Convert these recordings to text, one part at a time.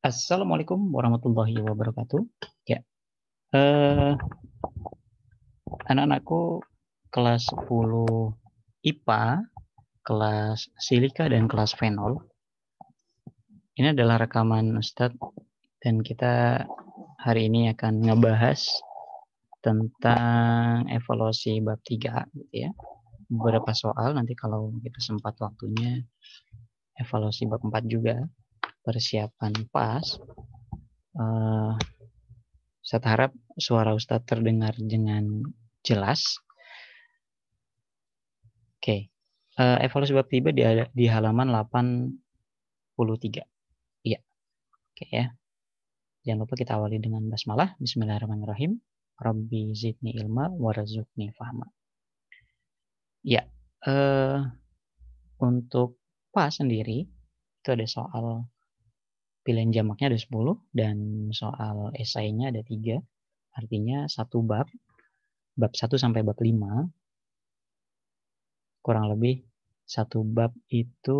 Assalamualaikum warahmatullahi wabarakatuh. Ya, eh, anak-anakku kelas 10 IPA, kelas silika dan kelas fenol. Ini adalah rekaman Ustadz dan kita hari ini akan ngebahas tentang evaluasi bab 3 gitu ya. Beberapa soal nanti kalau kita sempat waktunya evaluasi bab 4 juga. Persiapan pas. Eh, Saya harap suara Ustadz terdengar dengan jelas. Oke, evaluasi bab 3 di halaman 83. Iya, oke ya. Jangan lupa kita awali dengan basmalah. Bismillahirrahmanirrahim. Rabbi zidni ilma warzuqni fahma. Ya, untuk pas sendiri itu ada soal pilihan jamaknya ada 10 dan soal esainya ada 3. Artinya satu bab 1 sampai bab 5. Kurang lebih satu bab itu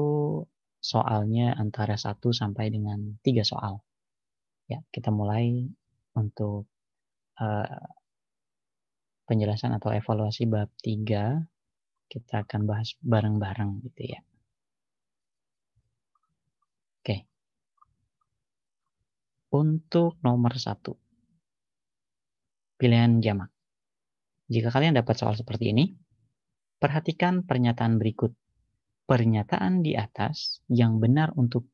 soalnya antara 1 sampai dengan 3 soal. Ya, kita mulai untuk penjelasan atau evaluasi bab 3. Kita akan bahas bareng-bareng gitu ya. Oke. Untuk nomor 1. Pilihan jamak. Jika kalian dapat soal seperti ini, perhatikan pernyataan berikut. Pernyataan di atas yang benar untuk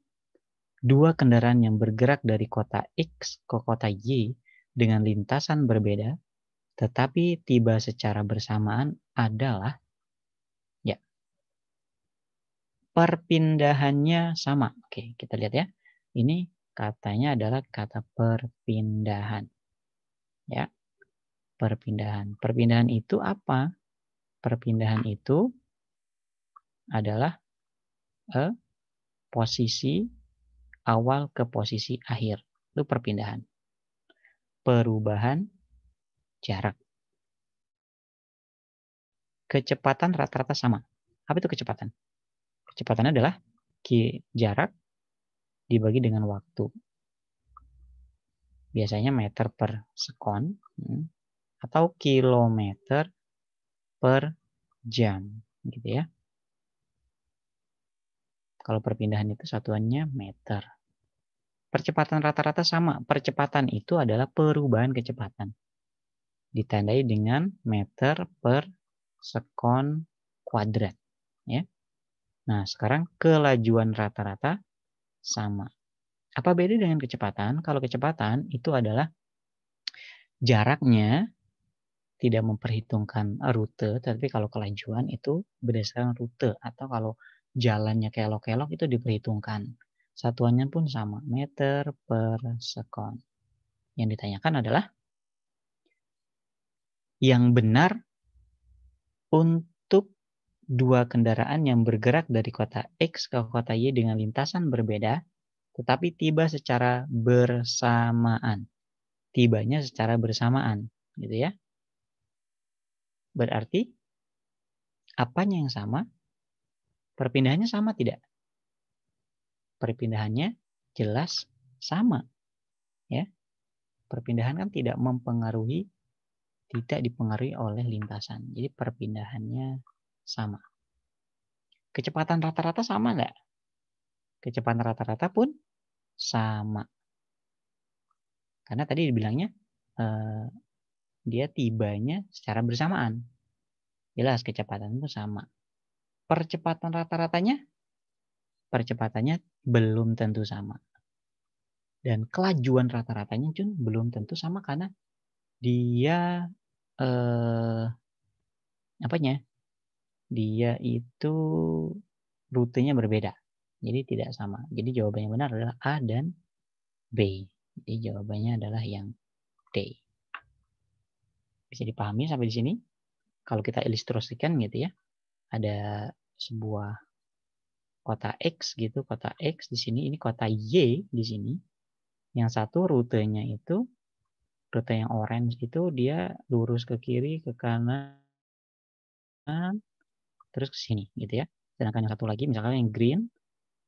dua kendaraan yang bergerak dari kota X ke kota Y dengan lintasan berbeda, tetapi tiba secara bersamaan adalah, ya, perpindahannya sama. Oke, kita lihat ya. Ini katanya adalah kata perpindahan. Ya, perpindahan. Perpindahan itu apa? Perpindahan itu adalah posisi awal ke posisi akhir. Itu perpindahan. Perubahan jarak. Kecepatan rata-rata sama. Apa itu kecepatan? Kecepatannya adalah jarak dibagi dengan waktu. Biasanya meter per sekon atau kilometer per jam gitu ya. Kalau perpindahan itu satuannya meter. Percepatan rata-rata sama. Percepatan itu adalah perubahan kecepatan. Ditandai dengan meter per sekon kuadrat ya. Nah, sekarang kelajuan rata-rata sama. Apa beda dengan kecepatan? Kalau kecepatan itu adalah jaraknya tidak memperhitungkan rute, tapi kalau kelajuan itu berdasarkan rute atau kalau jalannya kelok-kelok itu diperhitungkan. Satuannya pun sama, meter per sekon. Yang ditanyakan adalah yang benar untuk dua kendaraan yang bergerak dari kota X ke kota Y dengan lintasan berbeda, tetapi tiba secara bersamaan. Tibanya secara bersamaan, gitu ya. Berarti apanya yang sama? Perpindahannya sama tidak? Perpindahannya jelas sama, ya. Perpindahan kan tidak dipengaruhi oleh lintasan. Jadi perpindahannya sama. Kecepatan rata-rata sama nggak? Kecepatan rata-rata pun sama. Karena tadi dibilangnya dia tibanya secara bersamaan. Jelas kecepatan itu sama. Percepatan rata-ratanya? Percepatannya belum tentu sama. Dan kelajuan rata-ratanya pun belum tentu sama karena dia dia itu rutenya berbeda. Jadi tidak sama. Jadi jawabannya benar adalah A dan B. Jadi jawabannya adalah yang D. Bisa dipahami sampai di sini? Kalau kita ilustrasikan gitu ya. Ada sebuah kota X gitu, kota X di sini, ini kota Y di sini. Yang satu rutenya itu, rute yang orange itu dia lurus ke kiri, ke kanan, terus ke sini gitu ya. Sedangkan yang satu lagi misalkan yang green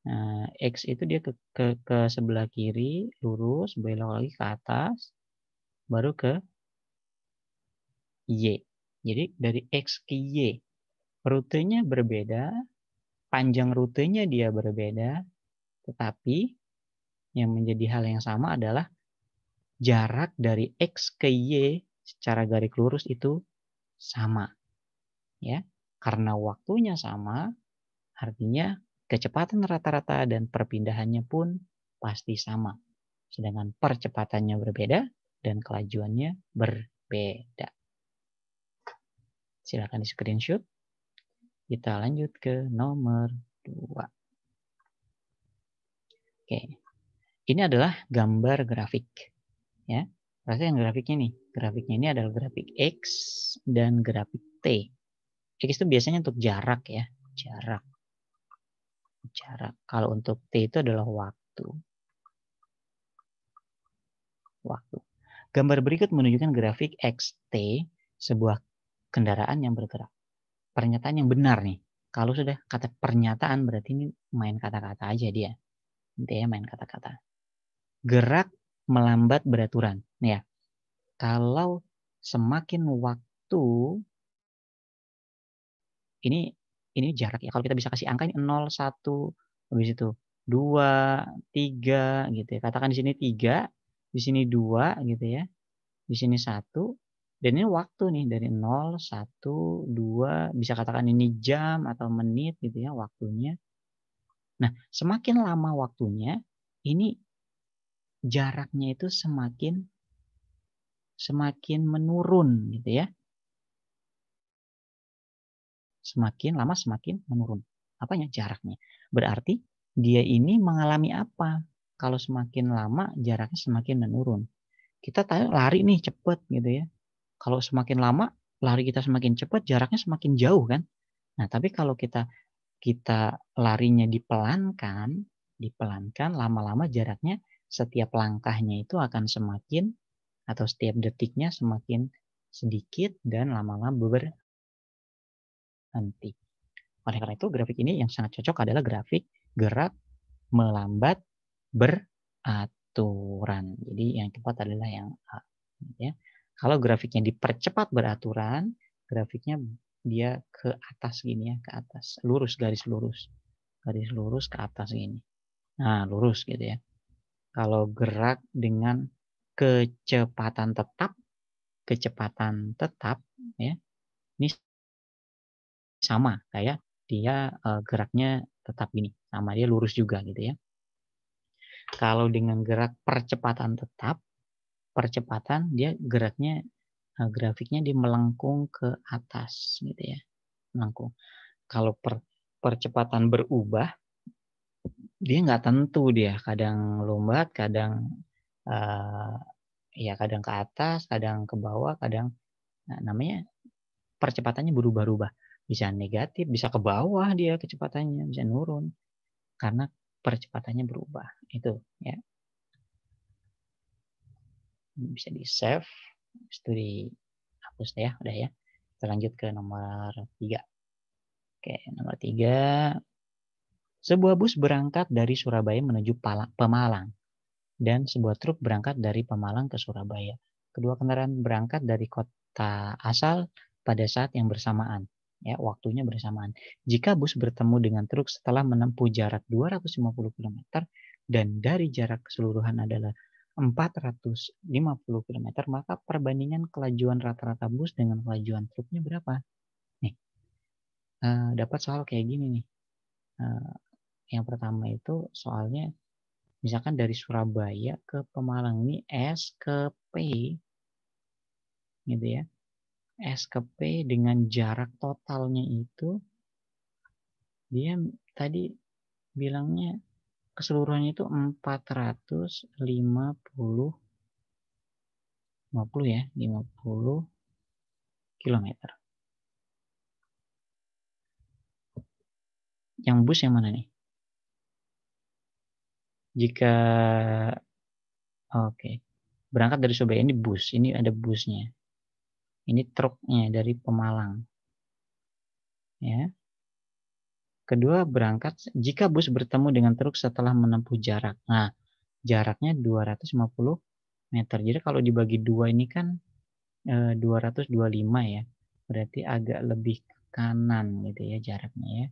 Nah, X itu dia ke sebelah kiri, lurus, belok lagi ke atas, baru ke Y. Jadi dari X ke Y, rutenya berbeda, panjang rutenya dia berbeda, tetapi yang menjadi hal yang sama adalah jarak dari X ke Y secara garis lurus itu sama. Ya, karena waktunya sama, artinya kecepatan rata-rata dan perpindahannya pun pasti sama. Sedangkan percepatannya berbeda dan kelajuannya berbeda. Silakan di screenshot. Kita lanjut ke nomor 2. Oke. Ini adalah gambar grafik. Ya. Perhatikan grafiknya nih. Grafiknya ini adalah grafik X dan grafik T. X itu biasanya untuk jarak ya. Jarak. Kalau untuk T itu adalah waktu. Gambar berikut menunjukkan grafik XT, sebuah kendaraan yang bergerak. Pernyataan yang benar nih. Kalau sudah kata pernyataan berarti ini main kata-kata aja dia. Intinya main kata-kata. Gerak melambat beraturan. Ya. Kalau semakin waktu ini jarak ya. Kalau kita bisa kasih angka ini 0, 1, habis itu 2, 3 gitu ya. Katakan di sini 3, di sini 2 gitu ya. Di sini 1, dan ini waktu nih dari 0, 1, 2, bisa katakan ini jam atau menit gitu ya waktunya. Nah, semakin lama waktunya, ini jaraknya itu semakin menurun gitu ya. Semakin lama semakin menurun. Apanya? Jaraknya. Berarti dia ini mengalami apa? Kalau semakin lama jaraknya semakin menurun. Kita tahu lari nih cepet gitu ya. Kalau semakin lama lari kita semakin cepat, jaraknya semakin jauh kan. Nah, tapi kalau kita larinya dipelankan lama-lama jaraknya setiap langkahnya itu akan semakin atau setiap detiknya semakin sedikit dan lama-lama berhenti. Oleh karena itu grafik ini yang sangat cocok adalah grafik gerak melambat beraturan. Jadi yang tepat adalah yang A. Ya. Kalau grafiknya dipercepat beraturan, grafiknya dia ke atas gini ya, ke atas, lurus, garis lurus ke atas gini. Nah, lurus gitu ya. Kalau gerak dengan kecepatan tetap ya, ini sama kayak dia geraknya tetap gini, sama dia lurus juga gitu ya. Kalau dengan gerak percepatan tetap, dia geraknya grafiknya dia melengkung ke atas gitu ya, melengkung. Kalau percepatan berubah, dia nggak tentu dia, kadang lombat, kadang ya kadang ke atas, kadang ke bawah, kadang namanya percepatannya berubah-ubah. Bisa negatif, bisa ke bawah dia kecepatannya, bisa nurun karena percepatannya berubah. Itu ya. Bisa di-save, itu dihapus ya, udah ya. Kita lanjut ke nomor 3. Oke, nomor 3. Sebuah bus berangkat dari Surabaya menuju Pemalang dan sebuah truk berangkat dari Pemalang ke Surabaya. Kedua kendaraan berangkat dari kota asal pada saat yang bersamaan. Ya, waktunya bersamaan. Jika bus bertemu dengan truk setelah menempuh jarak 250 km dan dari jarak keseluruhan adalah 450 km, maka perbandingan kelajuan rata-rata bus dengan kelajuan truknya berapa? Nih, dapat soal kayak gini nih. Yang pertama itu soalnya misalkan dari Surabaya ke Pemalang ini S ke P gitu ya. S ke P dengan jarak totalnya itu dia tadi bilangnya keseluruhannya itu 450 ya, 50 km. Yang bus yang mana nih? Jika oke. Berangkat dari Surabaya ini bus, ini ada busnya. Ini truknya dari Pemalang. Ya. Kedua, berangkat jika bus bertemu dengan truk setelah menempuh jarak. Nah, jaraknya 250 meter. Jadi kalau dibagi 2 ini kan 225 ya. Berarti agak lebih ke kanan gitu ya jaraknya ya.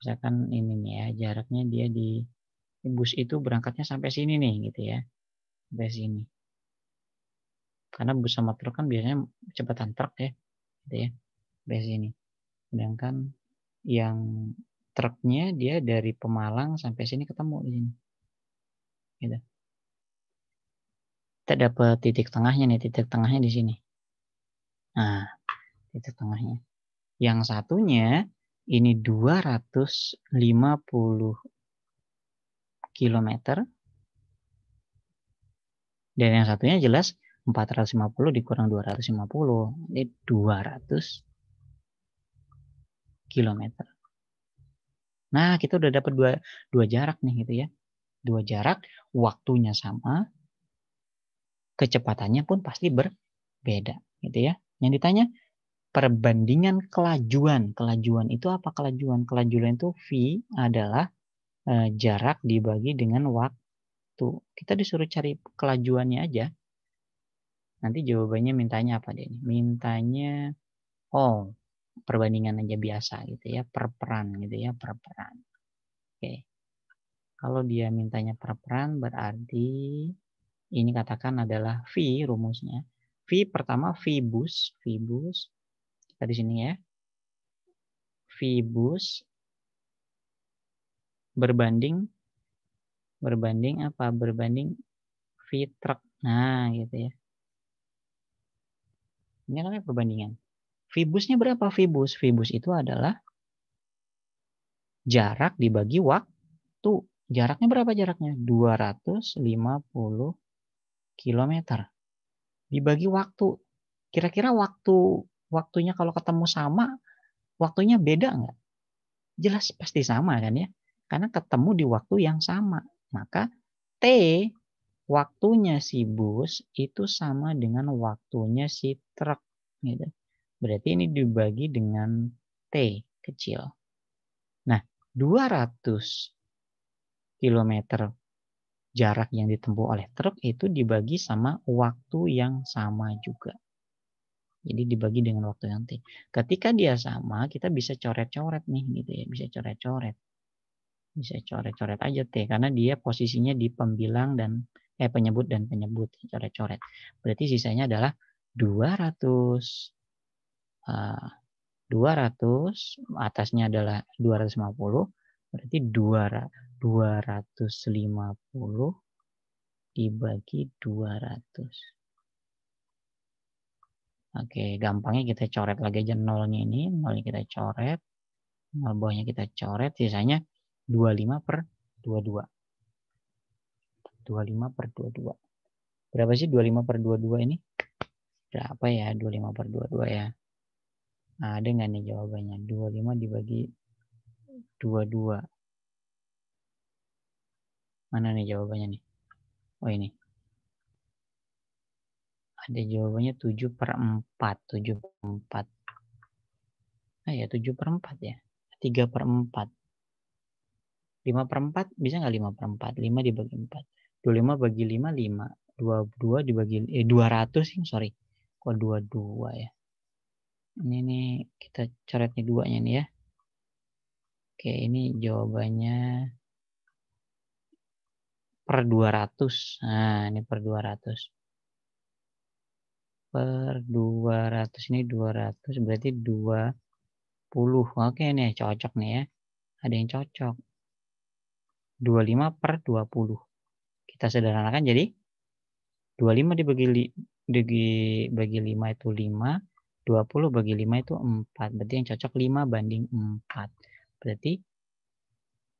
Misalkan ini nih ya, jaraknya dia di bus itu berangkatnya sampai sini nih gitu ya. Sampai sini. Karena bus sama truk kan biasanya kecepatan truk ya. Gitu ya. Sampai sini. Sedangkan yang truknya dia dari Pemalang sampai sini ketemu di sini. Gitu. Kita dapat titik tengahnya nih, titik tengahnya di sini. Nah, titik tengahnya. Yang satunya ini 250 km dan yang satunya jelas 450 dikurang 250 ini 200 km. Nah, kita udah dapat dua jarak nih gitu ya. Dua jarak, waktunya sama, kecepatannya pun pasti berbeda gitu ya. Yang ditanya perbandingan kelajuan. Kelajuan itu apa kelajuan? Kelajuan itu V adalah jarak dibagi dengan waktu. Kita disuruh cari kelajuannya aja. Nanti jawabannya mintanya apa deh? Mintanya perbandingan aja biasa gitu ya, perperan gitu ya, perperan. Oke. Kalau dia mintanya perperan berarti ini katakan adalah V rumusnya. V pertama V bus. Kita di sini ya. V bus berbanding apa? Berbanding V truk. Nah, gitu ya. Ini namanya perbandingan. V busnya berapa? V bus itu adalah jarak dibagi waktu. Jaraknya berapa jaraknya? 250 km. Dibagi waktu. Kira-kira waktunya kalau ketemu sama, waktunya beda nggak? Jelas pasti sama kan ya. Karena ketemu di waktu yang sama. Maka T waktunya si bus itu sama dengan waktunya si truk. Gitu. Berarti ini dibagi dengan T kecil. Nah, 200 km jarak yang ditempuh oleh truk itu dibagi sama waktu yang sama juga. Jadi dibagi dengan waktu yang T. Ketika dia sama, kita bisa coret-coret nih gitu ya, bisa coret-coret. Bisa coret-coret aja T karena dia posisinya di pembilang dan penyebut dan penyebut, coret-coret. Berarti sisanya adalah 200 atasnya adalah 250 berarti 250 dibagi 200. Oke, gampangnya kita coret lagi aja nolnya ini, nolnya kita coret, nol bawahnya kita coret, sisanya 25 per 22. 25 per 22. Berapa sih 25 per 22 ini? Berapa ya 25 per 22 ya? Nah, ada nggak nih jawabannya? 25 dibagi 22. Mana nih jawabannya nih? Oh ini. Ada jawabannya 7 per 4. 7 per 4. Ah ya 7 per 4 ya. 3 per 4. 5 per 4 bisa nggak 5 per 4? 5 dibagi 4. 25 bagi 5, 5. 22 dibagi 200 sih, sorry. Kok 22 ya? Ini nih kita coret nih duanya nih ya. Oke, ini jawabannya per 200. Nah, ini per 200. Per 200 ini 200 berarti 20. Oke nih cocok nih ya. Ada yang cocok. 25 per 20. Kita sederhanakan jadi 25 dibagi 5 itu 5. 20 bagi 5 itu 4. Berarti yang cocok 5 banding 4. Berarti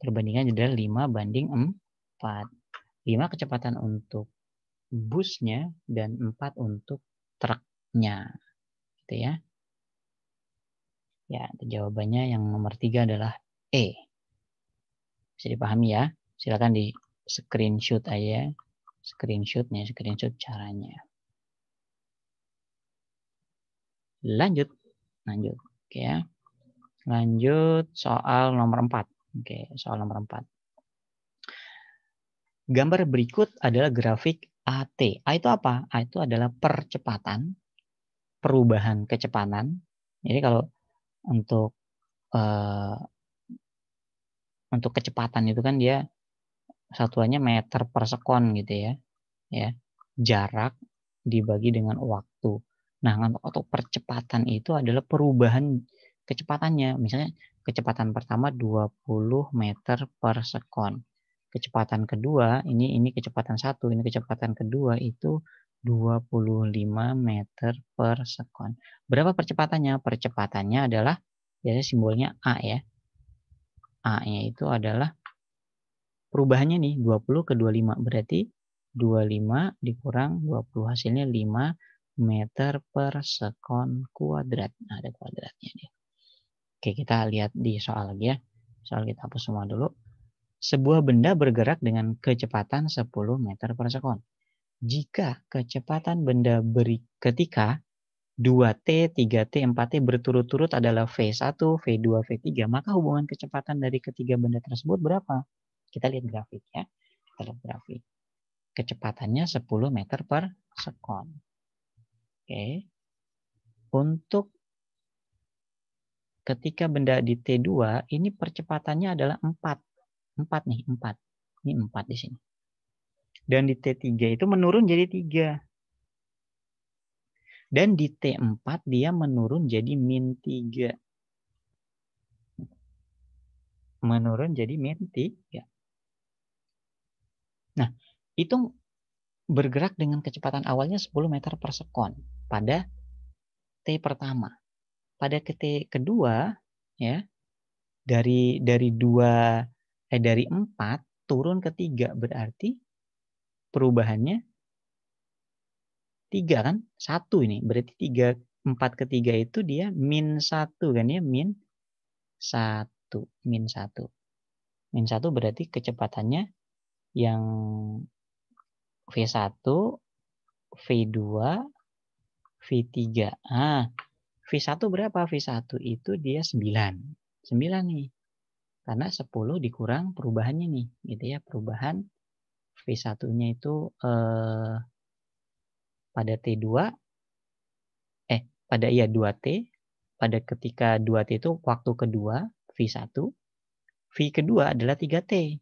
perbandingannya adalah 5 banding 4. 5 kecepatan untuk busnya dan 4 untuk truknya. Gitu ya. Ya, jawabannya yang nomor 3 adalah E. Bisa dipahami ya. Silakan di screenshot aja. Screenshot caranya. Lanjut. Oke ya. Lanjut soal nomor 4. Oke, soal nomor 4. Gambar berikut adalah grafik AT. A itu apa? A itu adalah percepatan, perubahan kecepatan. Jadi kalau untuk untuk kecepatan itu kan dia satuannya meter per sekon gitu ya. Ya. Jarak dibagi dengan waktu. Nah, untuk percepatan itu adalah perubahan kecepatannya. Misalnya kecepatan pertama 20 meter per sekon. Kecepatan kedua, ini kecepatan satu, ini kecepatan kedua itu 25 meter per sekon. Berapa percepatannya? Percepatannya adalah biasanya simbolnya A ya. A-nya itu adalah perubahannya nih 20 ke 25. Berarti 25 dikurang 20 hasilnya 5 meter per sekon kuadrat. Nah, ada kuadratnya nih. Oke, kita lihat di soal lagi ya. Soal kita hapus semua dulu. Sebuah benda bergerak dengan kecepatan 10 meter per sekon. Jika kecepatan benda ketika 2T, 3T, 4T berturut-turut adalah V1, V2, V3, maka hubungan kecepatan dari ketiga benda tersebut berapa? Kita lihat grafik ya. Kita lihat grafik. Kecepatannya 10 meter per sekon. Oke. Untuk ketika benda di T2, ini percepatannya adalah 4. 4 nih, 4. Ini 4 di sini. Dan di T3 itu menurun jadi 3. Dan di T4 dia menurun jadi min 3. Menurun jadi min 3. Nah, itu bergerak dengan kecepatan awalnya 10 meter per sekon pada T pertama. Pada T kedua, ya, dari 4 turun ke 3 berarti perubahannya 3 kan? 1 ini. Berarti 4 ke 3 itu dia min 1 kan ya, min 1, min 1. Min 1 berarti kecepatannya yang V1, V2, V3. Ah, V1 berapa? V1 itu dia 9. 9 nih. Karena 10 dikurang perubahannya nih, gitu ya. Perubahan V1-nya itu pada T2 pada 2T, pada ketika 2T itu waktu kedua V1, V kedua adalah 3T.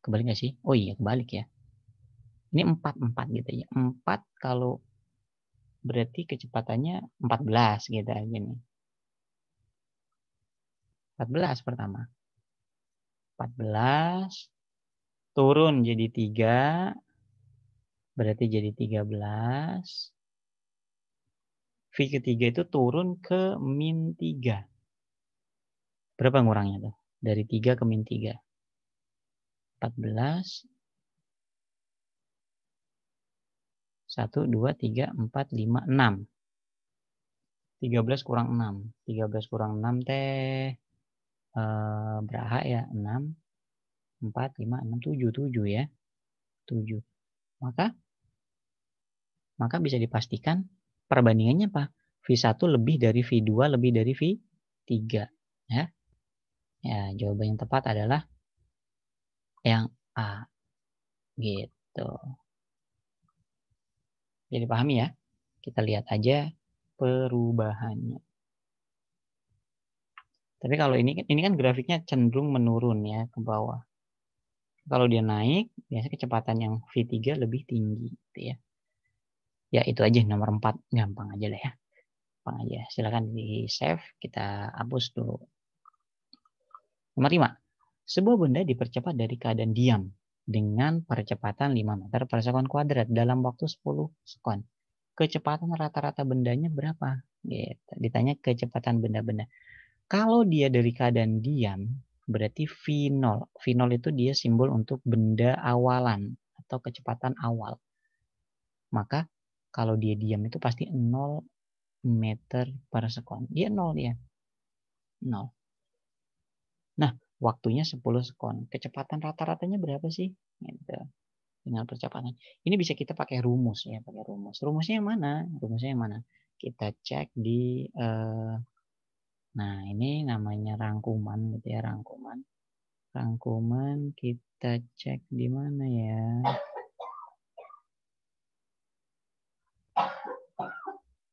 Kebalik nggak sih? Oh iya, kebalik ya. Ini 4 gitu ya. 4 kalau berarti kecepatannya 14 gitu aja nih. 14 pertama. 14 turun jadi 3 berarti jadi 13. V ketiga itu turun ke min 3. Berapa ngurangnya tuh? Dari 3 ke min 3. 14. 1, 2, 3, 4, 5, 6. 13 kurang 6. 13 kurang 6 teh berapa ya? 6, 4, 5, 6, 7. 7 ya. 7. Maka bisa dipastikan perbandingannya apa? V1 lebih dari V2 lebih dari V3. Ya. Ya, jawaban yang tepat adalah yang A. Gitu. Jadi pahami ya. Kita lihat aja perubahannya. Tapi kalau ini kan grafiknya cenderung menurun ya ke bawah. Kalau dia naik, biasanya kecepatan yang V3 lebih tinggi gitu ya. Ya itu aja nomor 4, gampang aja lah ya. Gampang aja. Silakan di save, kita hapus dulu. Nomor 5. Sebuah benda dipercepat dari keadaan diam dengan percepatan 5 meter per sekon kuadrat dalam waktu 10 sekon. Kecepatan rata-rata bendanya berapa? Gitu. Ditanya kecepatan benda-benda. Kalau dia dari keadaan diam, berarti V0. V0 itu dia simbol untuk benda awalan atau kecepatan awal. Maka kalau dia diam itu pasti 0 meter per sekon. Dia 0 dia. 0. Nah, waktunya 10 sekon. Kecepatan rata-ratanya berapa sih? Gitu. Dengan percepatan. Ini bisa kita pakai rumus ya, pakai rumus. Rumusnya yang mana? Rumusnya yang mana? kita cek di nah ini namanya rangkuman gitu ya, rangkuman. Rangkuman kita cek di mana ya?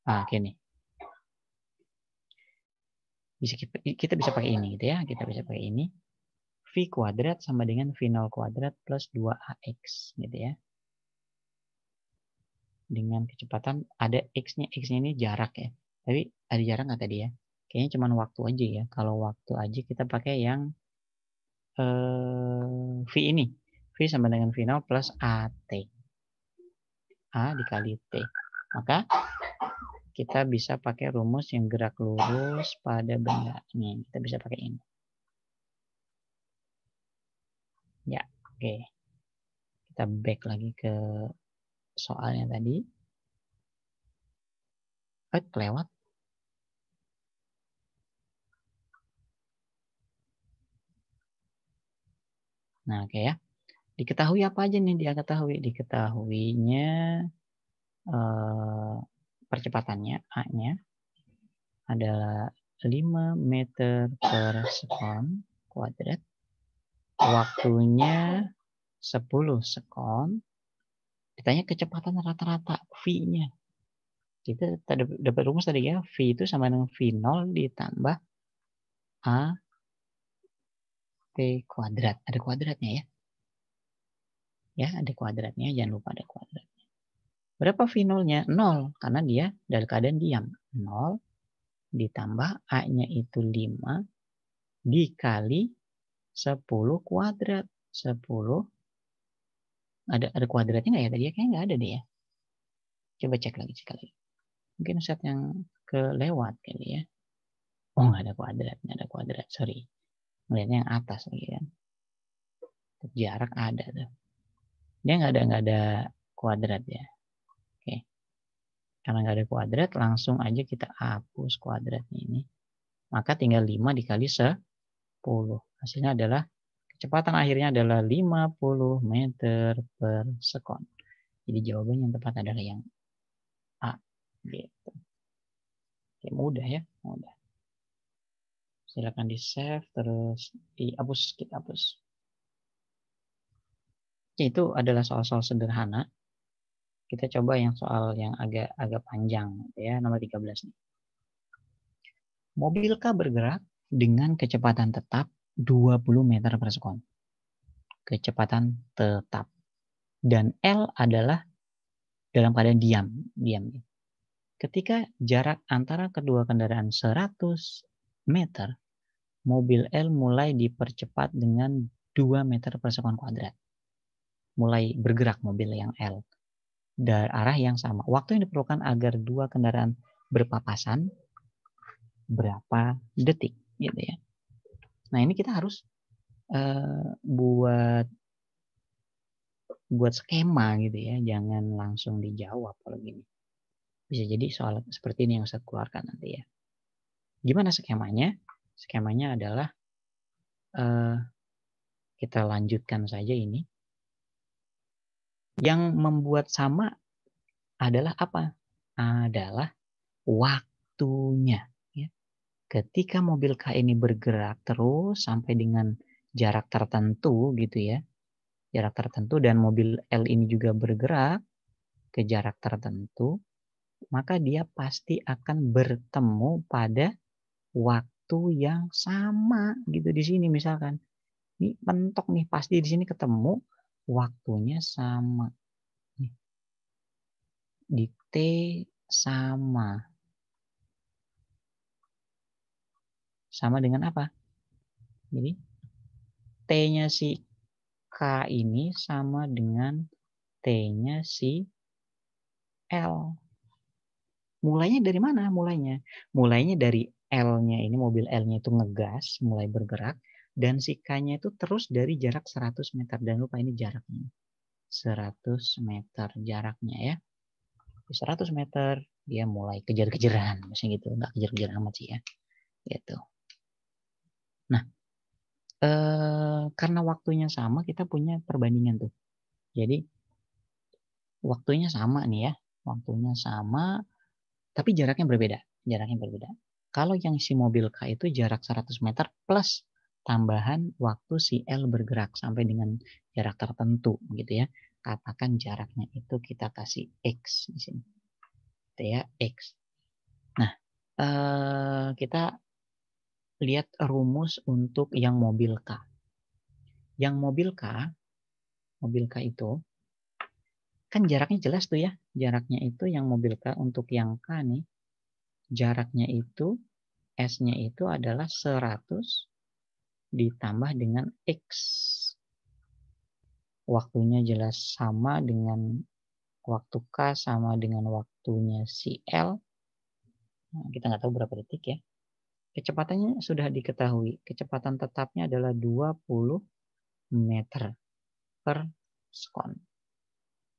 Oke nih. Kita bisa pakai ini gitu ya. Kita bisa pakai ini. V kuadrat sama dengan V0 kuadrat plus 2AX gitu ya. Dengan kecepatan ada X-nya. X-nya ini jarak ya. Tapi ada jarak nggak tadi ya? Kayaknya cuma waktu aja ya. Kalau waktu aja kita pakai yang V ini. V sama dengan V0 plus AT. A dikali T. Maka kita bisa pakai rumus yang gerak lurus pada benda. Nih, kita bisa pakai ini. Ya, oke. Kita back lagi ke soalnya tadi. Kelewat. Nah, oke ya. Diketahui apa aja nih? Diketahuinya percepatannya A-nya adalah 5 meter per sekon kuadrat. Waktunya 10 sekon. Ditanya kecepatan rata-rata V-nya. Kita dapat rumus tadi ya. V itu sama dengan V0 ditambah A T kuadrat. Ada kuadratnya ya. Ya, ada kuadratnya. Jangan lupa ada kuadratnya. Berapa V0-nya? 0. Karena dia dalam keadaan diam. 0 ditambah A-nya itu 5 dikali 10 kuadrat. 10. Ada kuadratnya nggak ya tadi? Kayaknya nggak ada deh ya. Coba cek lagi. Mungkin set yang kelewat kali ya. Oh, nggak ada kuadrat. Sorry. Melihatnya yang atas lagi kan. Jarak ada tuh. Dia nggak ada kuadrat ya. Oke. Karena nggak ada kuadrat, langsung aja kita hapus kuadratnya ini. Maka tinggal 5 dikali 10. Hasilnya adalah kecepatan akhirnya adalah 50 meter per sekon. Jadi jawaban yang tepat adalah yang A. Gitu. Oke, mudah ya, mudah. Silakan di save terus dihapus, kita hapus. Oke, itu adalah soal-soal sederhana. Kita coba yang soal yang agak panjang ya, nomor 13 nih. Mobil K bergerak dengan kecepatan tetap 20 meter per sekon. Kecepatan tetap. Dan L adalah dalam keadaan diam. Ketika jarak antara kedua kendaraan 100 meter, mobil L mulai dipercepat dengan 2 meter per sekon kuadrat. Mulai bergerak mobil yang L dari arah yang sama. Waktu yang diperlukan agar dua kendaraan berpapasan berapa detik gitu ya. Nah, ini kita harus buat skema gitu ya, jangan langsung dijawab kalau gini. Bisa jadi soal seperti ini yang saya keluarkan nanti ya. Gimana skemanya? Skemanya adalah kita lanjutkan saja ini. Yang membuat sama adalah apa? Adalah waktunya. Ya. Ketika mobil K ini bergerak terus sampai dengan jarak tertentu gitu ya. Jarak tertentu dan mobil L ini juga bergerak ke jarak tertentu, maka dia pasti akan bertemu pada waktu yang sama gitu di sini misalkan. Ini mentok nih, pasti di sini ketemu waktunya sama. Nih. Di T sama. Sama dengan apa? Jadi T-nya si K ini sama dengan T-nya si L. Mulainya dari mana? Mulainya dari L-nya ini, mobil L-nya itu ngegas, mulai bergerak. Dan si K-nya itu terus dari jarak 100 meter. Dan lupa ini jaraknya. 100 meter jaraknya ya. 100 meter dia mulai kejar-kejaran. Misalnya gitu. Nggak kejar-kejaran amat sih ya. Gitu. Nah, karena waktunya sama kita punya perbandingan tuh. Jadi waktunya sama nih ya. Waktunya sama. Tapi jaraknya berbeda. Jaraknya berbeda. Kalau yang si mobil K itu jarak 100 meter plus tambahan waktu si L bergerak sampai dengan jarak tertentu gitu ya. Katakan jaraknya itu kita kasih X di sini. Gitu ya, X. Nah, kita lihat rumus untuk yang mobil K. Yang mobil K itu kan jaraknya jelas tuh ya. Jaraknya itu yang mobil K untuk yang K nih. Jaraknya itu S-nya itu adalah 100 ditambah dengan X. Waktunya jelas sama dengan waktu K sama dengan waktunya si L. Nah, kita nggak tahu berapa detik ya. Kecepatannya sudah diketahui. Kecepatan tetapnya adalah 20 meter per sekon.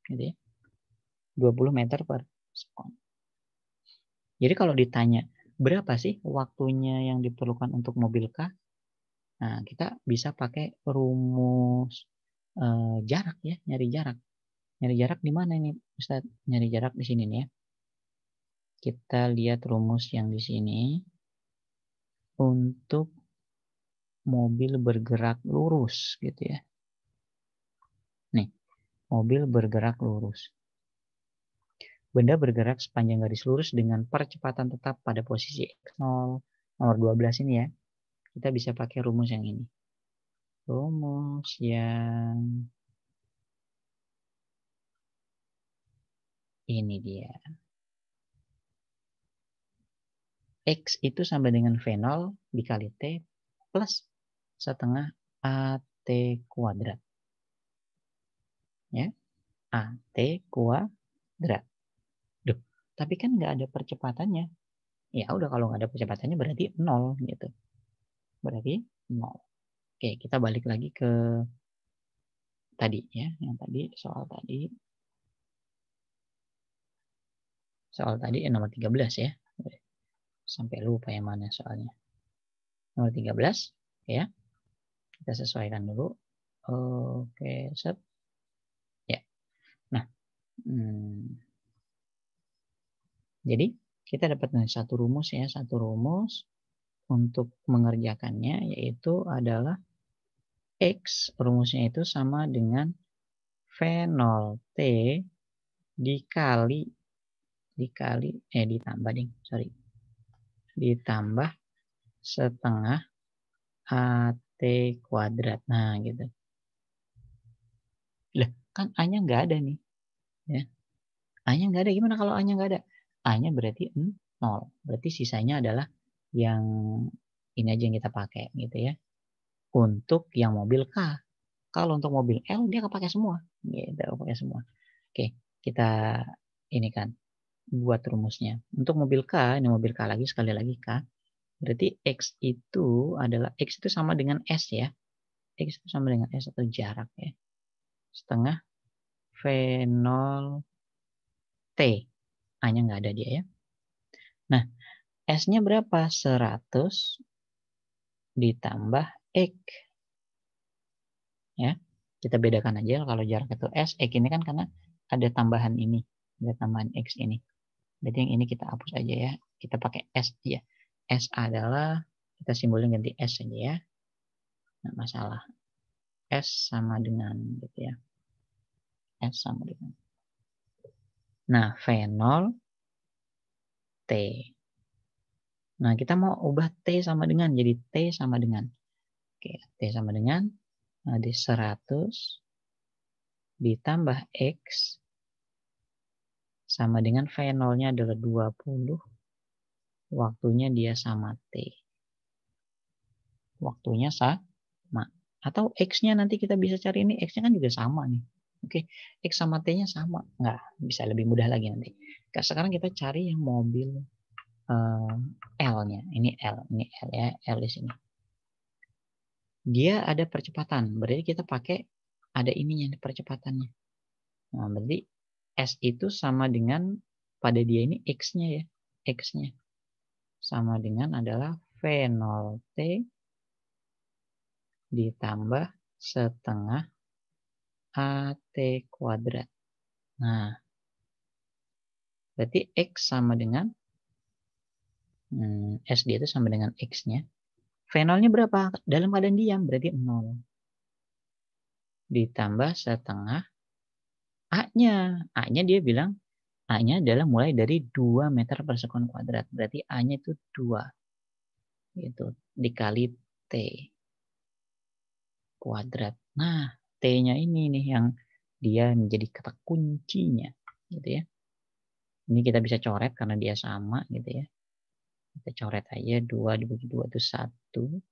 Gitu ya. 20 meter per sekon. Jadi kalau ditanya berapa sih waktunya yang diperlukan untuk mobil K? Nah, kita bisa pakai rumus jarak ya, nyari jarak. Nyari jarak di mana ini, Ustaz? Nyari jarak di sini nih ya. Kita lihat rumus yang di sini. Untuk mobil bergerak lurus gitu ya. Nih, mobil bergerak lurus. Benda bergerak sepanjang garis lurus dengan percepatan tetap pada posisi X0, nomor 12 ini ya. Kita bisa pakai rumus yang ini. Rumus yang ini dia. X itu sama dengan V0 dikali T plus setengah AT kuadrat. Ya, AT kuadrat. Duh, tapi kan nggak ada percepatannya. Ya udah, kalau nggak ada percepatannya berarti 0 gitu. Berarti 0. Oke, kita balik lagi ke tadi ya, yang tadi soal tadi. Soal tadi nomor 13 ya. Sampai lupa yang mana soalnya. Nomor 13 ya. Kita sesuaikan dulu. Oke, set. Ya. Nah, jadi kita dapat satu rumus ya, satu rumus untuk mengerjakannya, yaitu adalah X rumusnya itu sama dengan V0T ditambah setengah AT kuadrat. Nah, gitu. Lah, kan A-nya nggak ada nih. Ya. A-nya nggak ada. Gimana kalau A-nya nggak ada? A-nya berarti 0. Berarti sisanya adalah yang ini aja yang kita pakai gitu ya. Untuk yang mobil K. Kalau untuk mobil L dia kepake semua. Gitu, kepake semua. Oke, kita ini kan buat rumusnya. Untuk mobil K, ini mobil K lagi, sekali lagi K. Berarti X itu adalah, X itu sama dengan S ya. X itu sama dengan S atau jarak ya. Setengah V0T. A-nya nggak ada dia ya. Nah, S-nya berapa? 100 ditambah X. Ya, kita bedakan aja kalau jarak itu S. X ini kan karena ada tambahan ini. Ada tambahan X ini. Jadi yang ini kita hapus aja ya. Kita pakai S ya. S adalah, kita simbolin ganti S saja ya. Nggak masalah. S sama dengan gitu ya. S sama dengan. Nah, V0 T. Nah, kita mau ubah T sama dengan, jadi T sama dengan. Oke, T sama dengan, nah, di 100 ditambah X sama dengan V0-nya adalah 20. Waktunya dia sama T. Waktunya sama. Atau X-nya nanti kita bisa cari ini, X-nya kan juga sama nih. Oke, X sama T-nya sama. Nggak, bisa lebih mudah lagi nanti. Sekarang kita cari yang mobil L-nya. Ini L ya, L di sini. Dia ada percepatan, berarti kita pakai ada ininya percepatannya. Nah, berarti S itu sama dengan, pada dia ini X-nya ya. X-nya sama dengan adalah V0T ditambah setengah AT kuadrat. Nah, berarti X sama dengan SD itu sama dengan X-nya. V0-nya berapa? Dalam keadaan diam, berarti 0. Ditambah setengah A-nya. A-nya dia bilang, A-nya adalah mulai dari 2 meter per sekon kuadrat. Berarti A-nya itu 2. Gitu. Dikali T kuadrat. Nah, T-nya ini nih yang dia menjadi kata kuncinya. Gitu ya. Ini kita bisa coret karena dia sama gitu ya. Kita coret aja 2 dibagi 2 itu 1.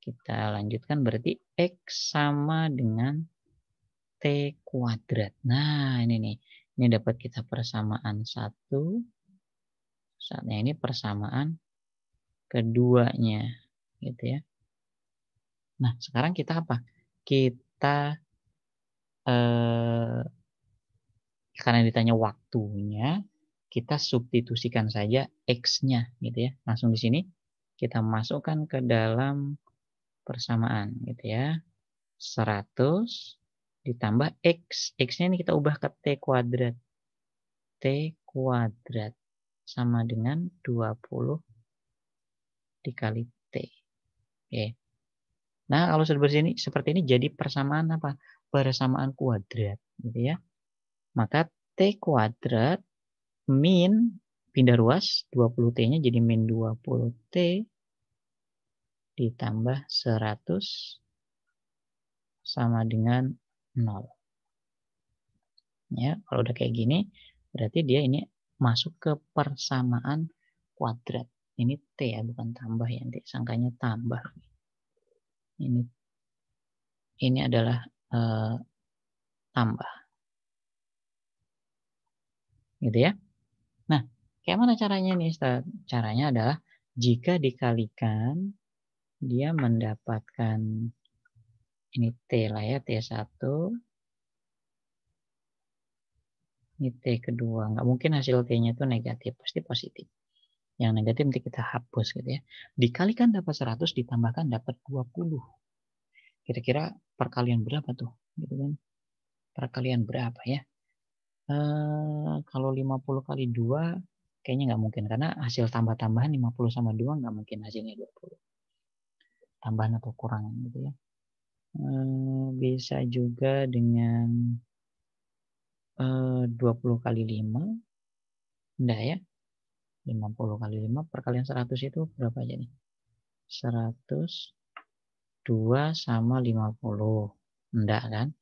Kita lanjutkan berarti X sama dengan T kuadrat. Nah ini nih. Ini dapat kita persamaan 1. Saatnya ini persamaan keduanya. Gitu ya. Nah sekarang kita apa? Kita karena ditanya waktunya, kita substitusikan saja X-nya gitu ya. Langsung di sini kita masukkan ke dalam persamaan gitu ya. 100 ditambah X. X-nya ini kita ubah ke T kuadrat. T kuadrat sama dengan 20 dikali T. Oke. Nah, kalau seperti ini jadi persamaan apa? Persamaan kuadrat gitu ya. Maka T kuadrat min pindah ruas 20T-nya jadi min 20T ditambah 100 sama dengan 0. Ya, kalau udah kayak gini berarti dia ini masuk ke persamaan kuadrat. Ini T ya, bukan tambah ya, nanti sangkanya tambah. Ini adalah tambah. Gitu ya. Nah, kayak mana caranya nih? Caranya adalah jika dikalikan dia mendapatkan ini T lah ya, T1. Ini T kedua. Nggak mungkin hasil T-nya itu negatif, pasti positif. Yang negatif nanti kita hapus gitu ya. Dikalikan dapat 100, ditambahkan dapat 20. Kira-kira perkalian berapa tuh? Gitu kan? Perkalian berapa ya? Kalau 50 kali 2 kayaknya nggak mungkin karena hasil tambah-tambahan 50 sama 2 nggak mungkin hasilnya 20. Tambahan atau kurang gitu ya. Bisa juga dengan 20 kali 5. Enggak ya. 50 kali 5 perkalian 100 itu berapa aja nih? 100 2 sama 50. Enggak kan?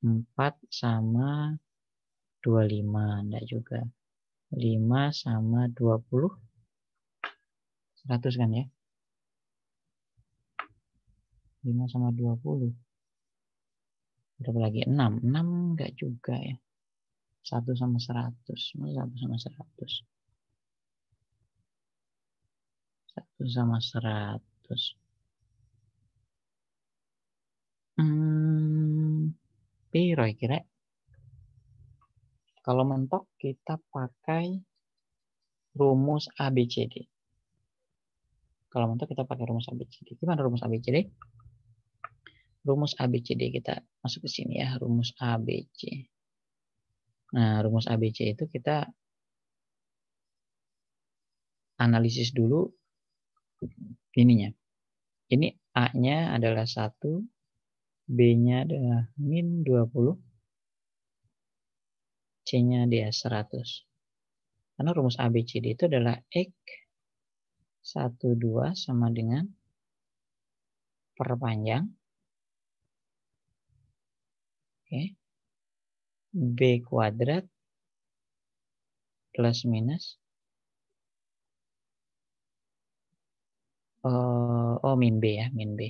4 sama 25. Enggak juga. 5 sama 20. 100 kan ya? 5 sama 20. Berapa lagi? 6. 6 enggak juga ya. 1 sama 100. 1 sama 100. 1 sama 100. Piro kira? Kalau mentok kita pakai rumus ABCD. Kalau mentok kita pakai rumus ABCD. Gimana rumus ABCD? Rumus ABCD kita masuk ke sini ya, rumus ABC. Nah, rumus ABC itu kita analisis dulu ininya. Ini A-nya adalah 1, B-nya adalah min 20, C-nya dia 100. Karena rumus ABCD itu adalah X 1, 2 sama dengan perpanjang. Oke. B kuadrat plus minus. Min B ya, min B.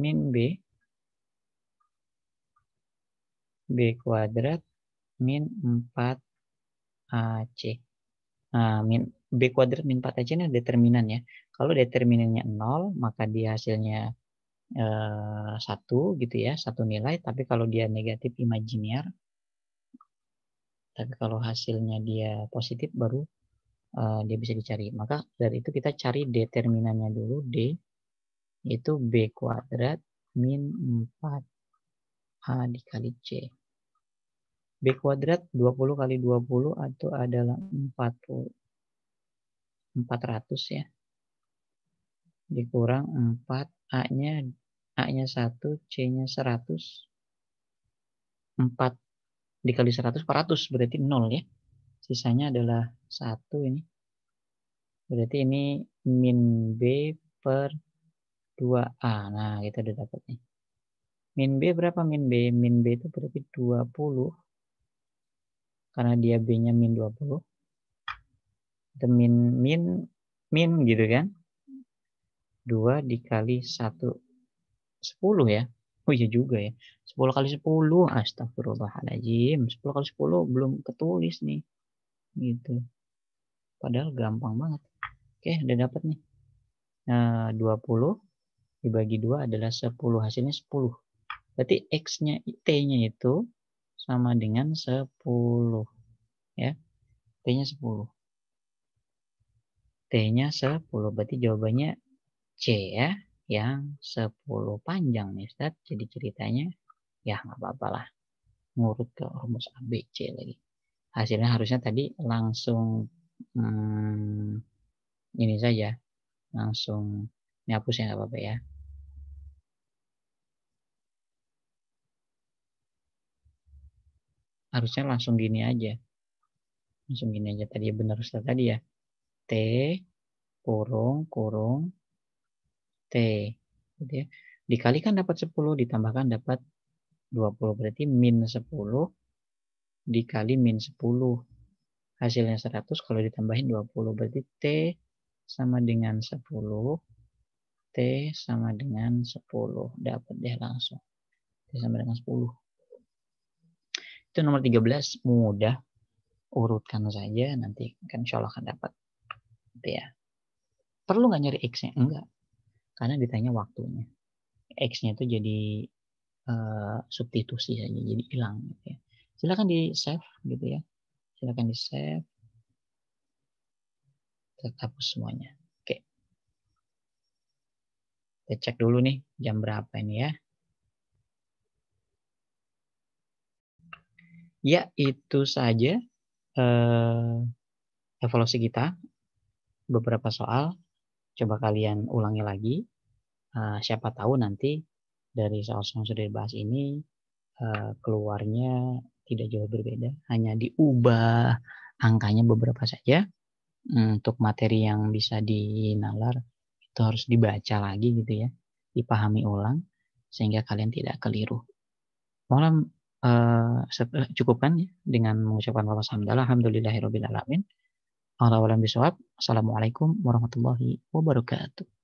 Min B. B kuadrat min 4AC. Nah, B kuadrat min 4AC ini determinan ya. Kalau determinannya 0, maka dia hasilnya 1 gitu ya, 1 nilai. Tapi kalau dia negatif imajiner, tapi kalau hasilnya dia positif baru dia bisa dicari. Maka dari itu kita cari determinannya dulu, D, itu B kuadrat min 4A dikali C. B kuadrat 20 kali 20 itu adalah 400 ya. Dikurang 4, A-nya 1, C-nya 100. 4 dikali 100, 400 berarti 0 ya. Sisanya adalah 1 ini. Berarti ini min B per 2A. Nah, kita udah dapat nih. Min B berapa min B? Min B itu berarti 20. Karena dia B-nya min 20. Itu min gitu kan. 2 dikali 1. 10 ya. Oh iya juga ya. 10 kali 10. Astagfirullahaladzim. 10 kali 10 belum ketulis nih. Gitu. Padahal gampang banget. Oke, udah dapat nih. 20 dibagi 2 adalah 10. Hasilnya 10. Berarti X-nya, T-nya itu sama dengan 10. Ya. T-nya 10. T-nya 10. Berarti jawabannya C ya. Yang 10 panjang nih Ustaz. Jadi ceritanya ya nggak apa-apa lah. Ngurut ke rumus A, B, C lagi. Hasilnya harusnya tadi langsung ini saja. Langsung dihapus ya nggak apa-apa ya. Harusnya langsung gini aja. Langsung gini aja. Tadi benar Ustaz tadi ya. T kurung T. Gitu ya. Dikalikan dapat 10, ditambahkan dapat 20. Berarti min 10 dikali min 10. Hasilnya 100 kalau ditambahin 20. Berarti T sama dengan 10. T sama dengan 10. Dapat deh langsung. T sama dengan 10. Itu nomor 13. Mudah. Urutkan saja. Nanti kan insya Allah akan dapat. Gitu ya. Perlu nggak nyari X-nya? Enggak. Karena ditanya waktunya. X-nya itu jadi substitusi saja. Jadi hilang. Gitu ya. Silakan di save gitu ya. Silakan di save. Kita hapus semuanya. Oke. Kita cek dulu nih jam berapa ini ya. Ya, itu saja evaluasi kita. Beberapa soal. Coba kalian ulangi lagi. Siapa tahu nanti dari soal-soal yang sudah dibahas ini keluarnya tidak jauh berbeda. Hanya diubah angkanya beberapa saja. Untuk materi yang bisa dinalar itu harus dibaca lagi gitu ya. Dipahami ulang sehingga kalian tidak keliru. Mohon cukupkan ya dengan mengucapkan alhamdulillahirabbil alamin. Assalamualaikum warahmatullahi wabarakatuh.